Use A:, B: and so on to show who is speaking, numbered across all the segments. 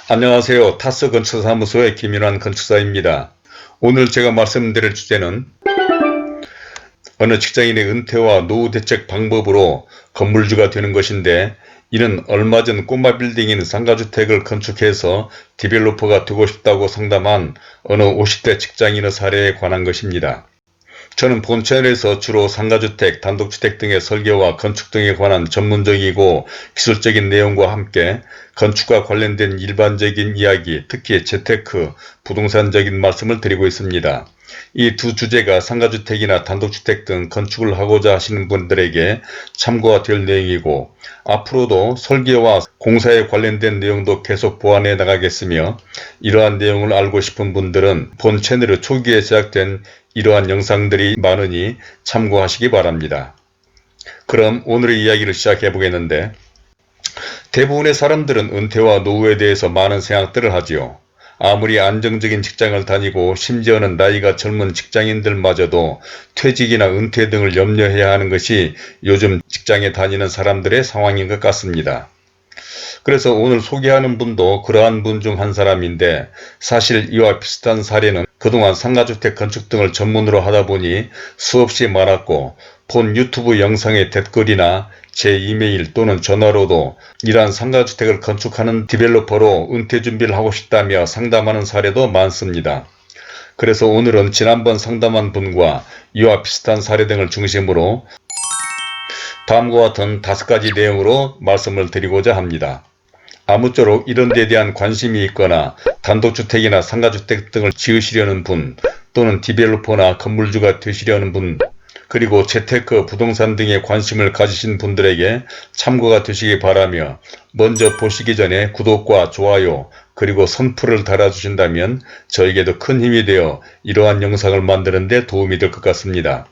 A: 안녕하세요. 타스 건축사무소의 김윤환 건축사입니다. 오늘 제가 말씀드릴 주제는 어느 직장인의 은퇴와 노후 대책 방법으로 건물주가 되는 것인데, 이는 얼마 전 꼬마 빌딩인 상가주택을 건축해서 디벨로퍼가 되고 싶다고 상담한 어느 50대 직장인의 사례에 관한 것입니다. 저는 본 채널에서 주로 상가주택, 단독주택 등의 설계와 건축 등에 관한 전문적이고 기술적인 내용과 함께 건축과 관련된 일반적인 이야기, 특히 재테크, 부동산적인 말씀을 드리고 있습니다. 이 두 주제가 상가주택이나 단독주택 등 건축을 하고자 하시는 분들에게 참고가 될 내용이고, 앞으로도 설계와 공사에 관련된 내용도 계속 보완해 나가겠으며, 이러한 내용을 알고 싶은 분들은 본 채널의 초기에 제작된 이러한 영상들이 많으니 참고하시기 바랍니다. 그럼 오늘의 이야기를 시작해 보겠는데, 대부분의 사람들은 은퇴와 노후에 대해서 많은 생각들을 하지요. 아무리 안정적인 직장을 다니고 심지어는 나이가 젊은 직장인들마저도 퇴직이나 은퇴 등을 염려해야 하는 것이 요즘 직장에 다니는 사람들의 상황인 것 같습니다. 그래서 오늘 소개하는 분도 그러한 분 중 한 사람인데, 사실 이와 비슷한 사례는 그동안 상가주택 건축 등을 전문으로 하다 보니 수없이 많았고, 본 유튜브 영상의 댓글이나 제 이메일 또는 전화로도 이러한 상가주택을 건축하는 디벨로퍼로 은퇴 준비를 하고 싶다며 상담하는 사례도 많습니다. 그래서 오늘은 지난번 상담한 분과 이와 비슷한 사례 등을 중심으로 다음과 같은 5가지 내용으로 말씀을 드리고자 합니다. 아무쪼록 이런 데 대한 관심이 있거나 단독주택이나 상가주택 등을 지으시려는 분, 또는 디벨로퍼나 건물주가 되시려는 분, 그리고 재테크, 부동산 등에 관심을 가지신 분들에게 참고가 되시기 바라며, 먼저 보시기 전에 구독과 좋아요 그리고 선풀을 달아주신다면 저에게도 큰 힘이 되어 이러한 영상을 만드는 데 도움이 될 것 같습니다.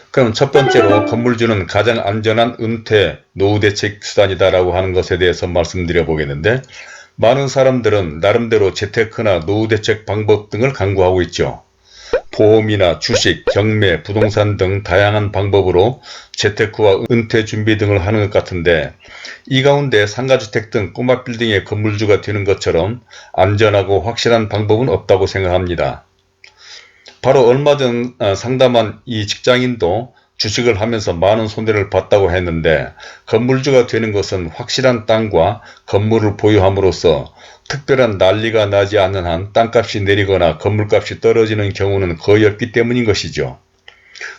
A: 그럼 첫 번째로 건물주는 가장 안전한 은퇴, 노후 대책 수단이다라고 하는 것에 대해서 말씀드려 보겠는데, 많은 사람들은 나름대로 재테크나 노후 대책 방법 등을 강구하고 있죠. 보험이나 주식, 경매, 부동산 등 다양한 방법으로 재테크와 은퇴 준비 등을 하는 것 같은데, 이 가운데 상가주택 등 꼬마 빌딩의 건물주가 되는 것처럼 안전하고 확실한 방법은 없다고 생각합니다. 바로 얼마 전 상담한 이 직장인도 주식을 하면서 많은 손해를 봤다고 했는데, 건물주가 되는 것은 확실한 땅과 건물을 보유함으로써 특별한 난리가 나지 않는 한 땅값이 내리거나 건물값이 떨어지는 경우는 거의 없기 때문인 것이죠.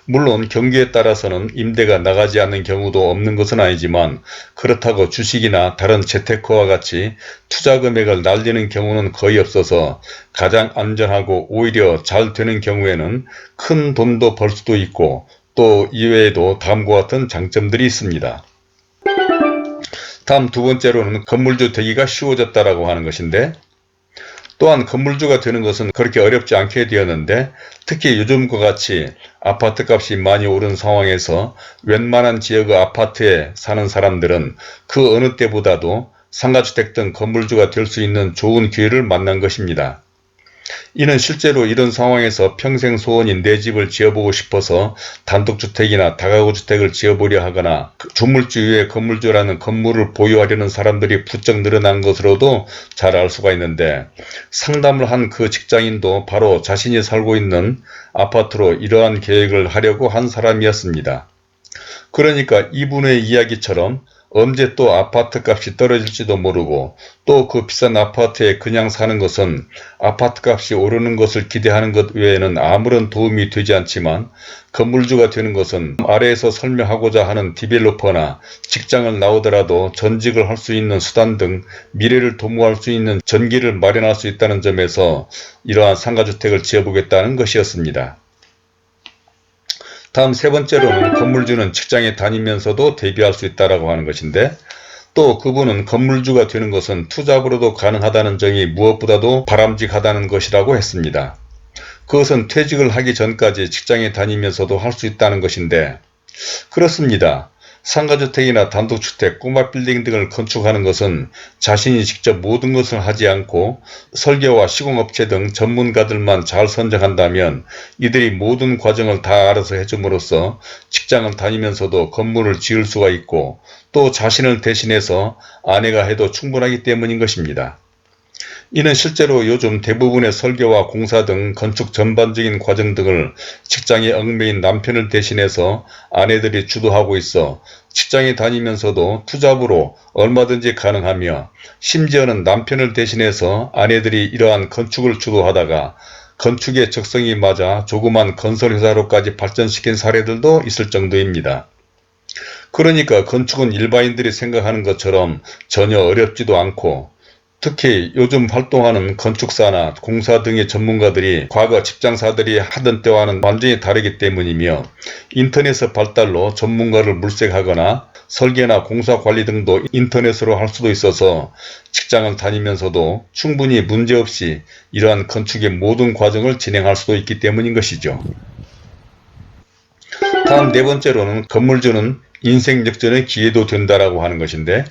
A: 물론 경기에 따라서는 임대가 나가지 않는 경우도 없는 것은 아니지만, 그렇다고 주식이나 다른 재테크와 같이 투자 금액을 날리는 경우는 거의 없어서 가장 안전하고 오히려 잘 되는 경우에는 큰 돈도 벌 수도 있고, 또 이외에도 다음과 같은 장점들이 있습니다. 다음 두 번째로는 건물주 되기가 쉬워졌다라고 하는 것인데, 또한 건물주가 되는 것은 그렇게 어렵지 않게 되었는데, 특히 요즘과 같이 아파트 값이 많이 오른 상황에서 웬만한 지역의 아파트에 사는 사람들은 그 어느 때보다도 상가주택 등 건물주가 될 수 있는 좋은 기회를 만난 것입니다. 이는 실제로 이런 상황에서 평생 소원인 내 집을 지어보고 싶어서 단독주택이나 다가구주택을 지어보려 하거나 주물주 위에 건물주라는 건물을 보유하려는 사람들이 부쩍 늘어난 것으로도 잘 알 수가 있는데, 상담을 한 그 직장인도 바로 자신이 살고 있는 아파트로 이러한 계획을 하려고 한 사람이었습니다. 그러니까 이분의 이야기처럼 언제 또 아파트 값이 떨어질지도 모르고, 또 그 비싼 아파트에 그냥 사는 것은 아파트 값이 오르는 것을 기대하는 것 외에는 아무런 도움이 되지 않지만, 건물주가 되는 것은 아래에서 설명하고자 하는 디벨로퍼나 직장을 나오더라도 전직을 할 수 있는 수단 등 미래를 도모할 수 있는 전기를 마련할 수 있다는 점에서 이러한 상가주택을 지어보겠다는 것이었습니다. 다음 세 번째로는 건물주는 직장에 다니면서도 대비할 수 있다고 하는 것인데, 또 그분은 건물주가 되는 것은 투잡으로도 가능하다는 점이 무엇보다도 바람직하다는 것이라고 했습니다. 그것은 퇴직을 하기 전까지 직장에 다니면서도 할 수 있다는 것인데, 그렇습니다. 상가주택이나 단독주택, 꼬마 빌딩 등을 건축하는 것은 자신이 직접 모든 것을 하지 않고 설계와 시공업체 등 전문가들만 잘 선정한다면 이들이 모든 과정을 다 알아서 해줌으로써 직장을 다니면서도 건물을 지을 수가 있고 또 자신을 대신해서 아내가 해도 충분하기 때문인 것입니다. 이는 실제로 요즘 대부분의 설계와 공사 등 건축 전반적인 과정 등을 직장에 얽매인 남편을 대신해서 아내들이 주도하고 있어 직장에 다니면서도 투잡으로 얼마든지 가능하며 심지어는 남편을 대신해서 아내들이 이러한 건축을 주도하다가 건축의 적성이 맞아 조그만 건설회사로까지 발전시킨 사례들도 있을 정도입니다. 그러니까 건축은 일반인들이 생각하는 것처럼 전혀 어렵지도 않고 특히 요즘 활동하는 건축사나 공사 등의 전문가들이 과거 직장사들이 하던 때와는 완전히 다르기 때문이며 인터넷의 발달로 전문가를 물색하거나 설계나 공사 관리 등도 인터넷으로 할 수도 있어서 직장을 다니면서도 충분히 문제없이 이러한 건축의 모든 과정을 진행할 수도 있기 때문인 것이죠. 다음 네 번째로는 건물주는 인생 역전의 기회도 된다라고 하는 것인데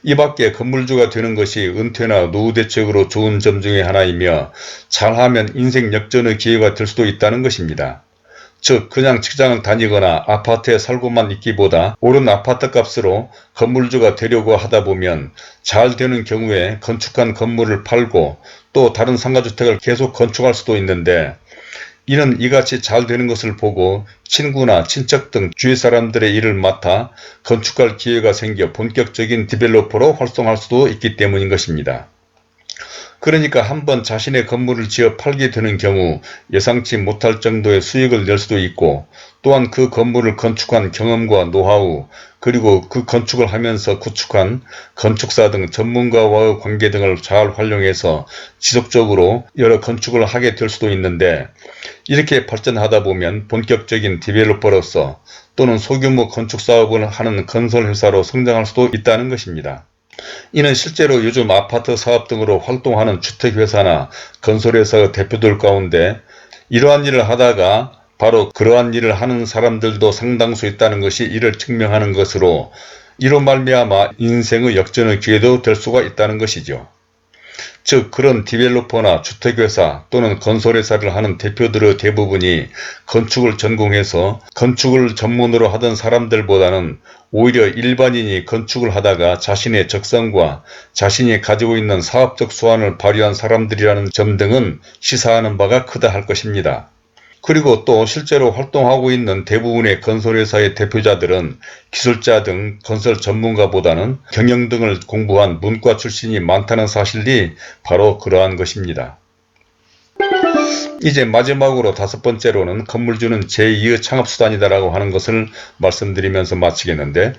A: 이 밖에 건물주가 되는 것이 은퇴나 노후 대책으로 좋은 점 중에 하나이며 잘하면 인생 역전의 기회가 될 수도 있다는 것입니다. 즉 그냥 직장을 다니거나 아파트에 살고만 있기보다 오른 아파트 값으로 건물주가 되려고 하다 보면 잘 되는 경우에 건축한 건물을 팔고 또 다른 상가주택을 계속 건축할 수도 있는데 이는 이같이 잘 되는 것을 보고 친구나 친척 등 주위 사람들의 일을 맡아 건축할 기회가 생겨 본격적인 디벨로퍼로 활동할 수도 있기 때문인 것입니다. 그러니까 한번 자신의 건물을 지어 팔게 되는 경우 예상치 못할 정도의 수익을 낼 수도 있고 또한 그 건물을 건축한 경험과 노하우 그리고 그 건축을 하면서 구축한 건축사 등 전문가와의 관계 등을 잘 활용해서 지속적으로 여러 건축을 하게 될 수도 있는데 이렇게 발전하다 보면 본격적인 디벨로퍼로서 또는 소규모 건축 사업을 하는 건설회사로 성장할 수도 있다는 것입니다. 이는 실제로 요즘 아파트 사업 등으로 활동하는 주택회사나 건설회사의 대표들 가운데 이러한 일을 하다가 바로 그러한 일을 하는 사람들도 상당수 있다는 것이 이를 증명하는 것으로 이로 말미암아 인생의 역전의 기회도 될 수가 있다는 것이죠. 즉 그런 디벨로퍼나 주택회사 또는 건설회사를 하는 대표들의 대부분이 건축을 전공해서 건축을 전문으로 하던 사람들보다는 오히려 일반인이 건축을 하다가 자신의 적성과 자신이 가지고 있는 사업적 수완을 발휘한 사람들이라는 점 등은 시사하는 바가 크다 할 것입니다. 그리고 또 실제로 활동하고 있는 대부분의 건설회사의 대표자들은 기술자 등 건설 전문가보다는 경영 등을 공부한 문과 출신이 많다는 사실이 바로 그러한 것입니다. 이제 마지막으로 다섯 번째로는 건물주는 제2의 창업수단이다라고 하는 것을 말씀드리면서 마치겠는데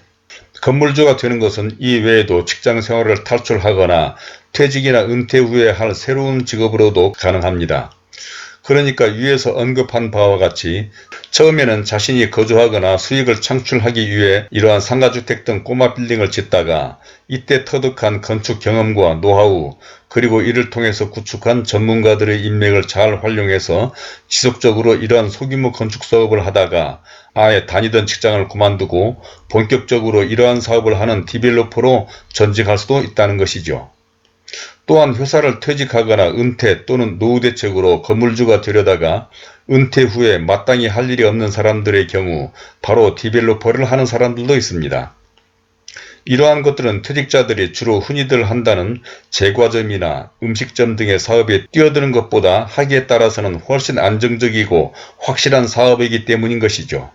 A: 건물주가 되는 것은 이 외에도 직장생활을 탈출하거나 퇴직이나 은퇴 후에 할 새로운 직업으로도 가능합니다. 그러니까 위에서 언급한 바와 같이 처음에는 자신이 거주하거나 수익을 창출하기 위해 이러한 상가주택 등 꼬마 빌딩을 짓다가 이때 터득한 건축 경험과 노하우 그리고 이를 통해서 구축한 전문가들의 인맥을 잘 활용해서 지속적으로 이러한 소규모 건축 사업을 하다가 아예 다니던 직장을 그만두고 본격적으로 이러한 사업을 하는 디벨로퍼로 전직할 수도 있다는 것이죠. 또한 회사를 퇴직하거나 은퇴 또는 노후 대책으로 건물주가 되려다가 은퇴 후에 마땅히 할 일이 없는 사람들의 경우 바로 디벨로퍼를 하는 사람들도 있습니다. 이러한 것들은 퇴직자들이 주로 흔히들 한다는 제과점이나 음식점 등의 사업에 뛰어드는 것보다 하기에 따라서는 훨씬 안정적이고 확실한 사업이기 때문인 것이죠.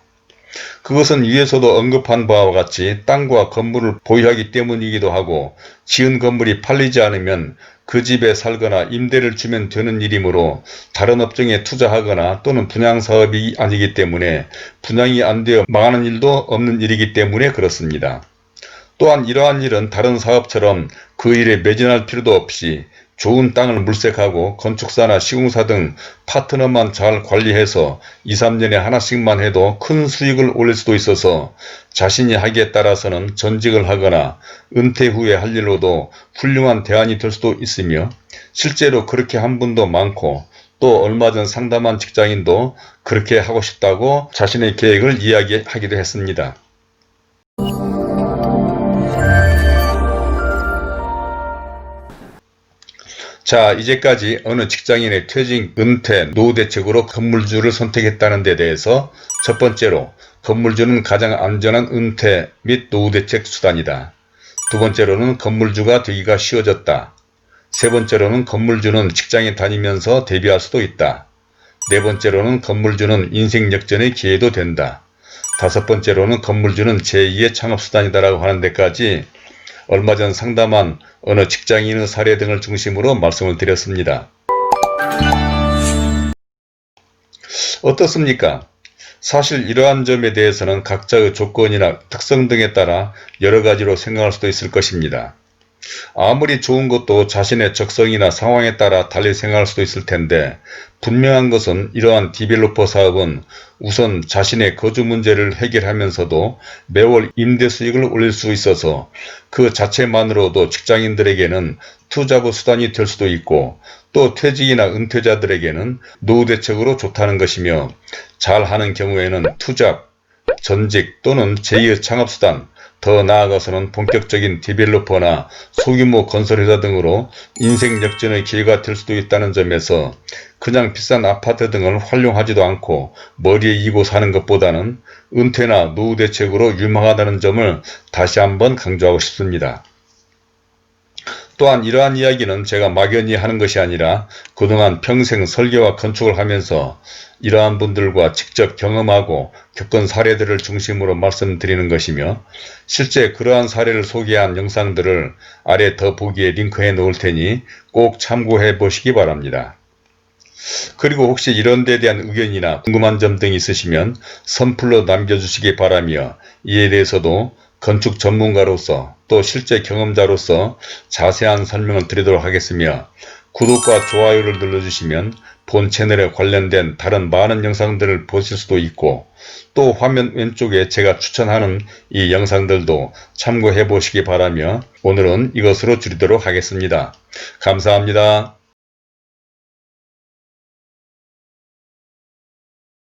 A: 그것은 위에서도 언급한 바와 같이 땅과 건물을 보유하기 때문이기도 하고 지은 건물이 팔리지 않으면 그 집에 살거나 임대를 주면 되는 일이므로 다른 업종에 투자하거나 또는 분양사업이 아니기 때문에 분양이 안 되어 망하는 일도 없는 일이기 때문에 그렇습니다. 또한 이러한 일은 다른 사업처럼 그 일에 매진할 필요도 없이 좋은 땅을 물색하고 건축사나 시공사 등 파트너만 잘 관리해서 2, 3년에 하나씩만 해도 큰 수익을 올릴 수도 있어서 자신이 하기에 따라서는 전직을 하거나 은퇴 후에 할 일로도 훌륭한 대안이 될 수도 있으며 실제로 그렇게 한 분도 많고 또 얼마 전 상담한 직장인도 그렇게 하고 싶다고 자신의 계획을 이야기하기도 했습니다. 자, 이제까지 어느 직장인의 퇴직, 은퇴, 노후 대책으로 건물주를 선택했다는 데 대해서 첫 번째로 건물주는 가장 안전한 은퇴 및 노후 대책 수단이다. 두 번째로는 건물주가 되기가 쉬워졌다. 세 번째로는 건물주는 직장에 다니면서 대비할 수도 있다. 네 번째로는 건물주는 인생 역전의 기회도 된다. 다섯 번째로는 건물주는 제2의 창업수단이다라고 하는 데까지 얼마 전 상담한 어느 직장인의 사례 등을 중심으로 말씀을 드렸습니다. 어떻습니까? 사실 이러한 점에 대해서는 각자의 조건이나 특성 등에 따라 여러 가지로 생각할 수도 있을 것입니다. 아무리 좋은 것도 자신의 적성이나 상황에 따라 달리 생각할 수도 있을 텐데, 분명한 것은 이러한 디벨로퍼 사업은 우선 자신의 거주 문제를 해결하면서도 매월 임대 수익을 올릴 수 있어서 그 자체만으로도 직장인들에게는 투잡의 수단이 될 수도 있고, 또 퇴직이나 은퇴자들에게는 노후 대책으로 좋다는 것이며, 잘하는 경우에는 투잡, 전직 또는 제2의 창업수단, 더 나아가서는 본격적인 디벨로퍼나 소규모 건설회사 등으로 인생 역전의 기회가 될 수도 있다는 점에서 그냥 비싼 아파트 등을 활용하지도 않고 머리에 이고 사는 것보다는 은퇴나 노후 대책으로 유망하다는 점을 다시 한번 강조하고 싶습니다. 또한 이러한 이야기는 제가 막연히 하는 것이 아니라 그동안 평생 설계와 건축을 하면서 이러한 분들과 직접 경험하고 겪은 사례들을 중심으로 말씀드리는 것이며, 실제 그러한 사례를 소개한 영상들을 아래 더보기에 링크해 놓을 테니 꼭 참고해 보시기 바랍니다. 그리고 혹시 이런 데 대한 의견이나 궁금한 점 등이 있으시면 선플로 남겨주시기 바라며, 이에 대해서도 건축 전문가로서 또 실제 경험자로서 자세한 설명을 드리도록 하겠으며, 구독과 좋아요를 눌러주시면 본 채널에 관련된 다른 많은 영상들을 보실 수도 있고, 또 화면 왼쪽에 제가 추천하는 이 영상들도 참고해 보시기 바라며 오늘은 이것으로 줄이도록 하겠습니다. 감사합니다.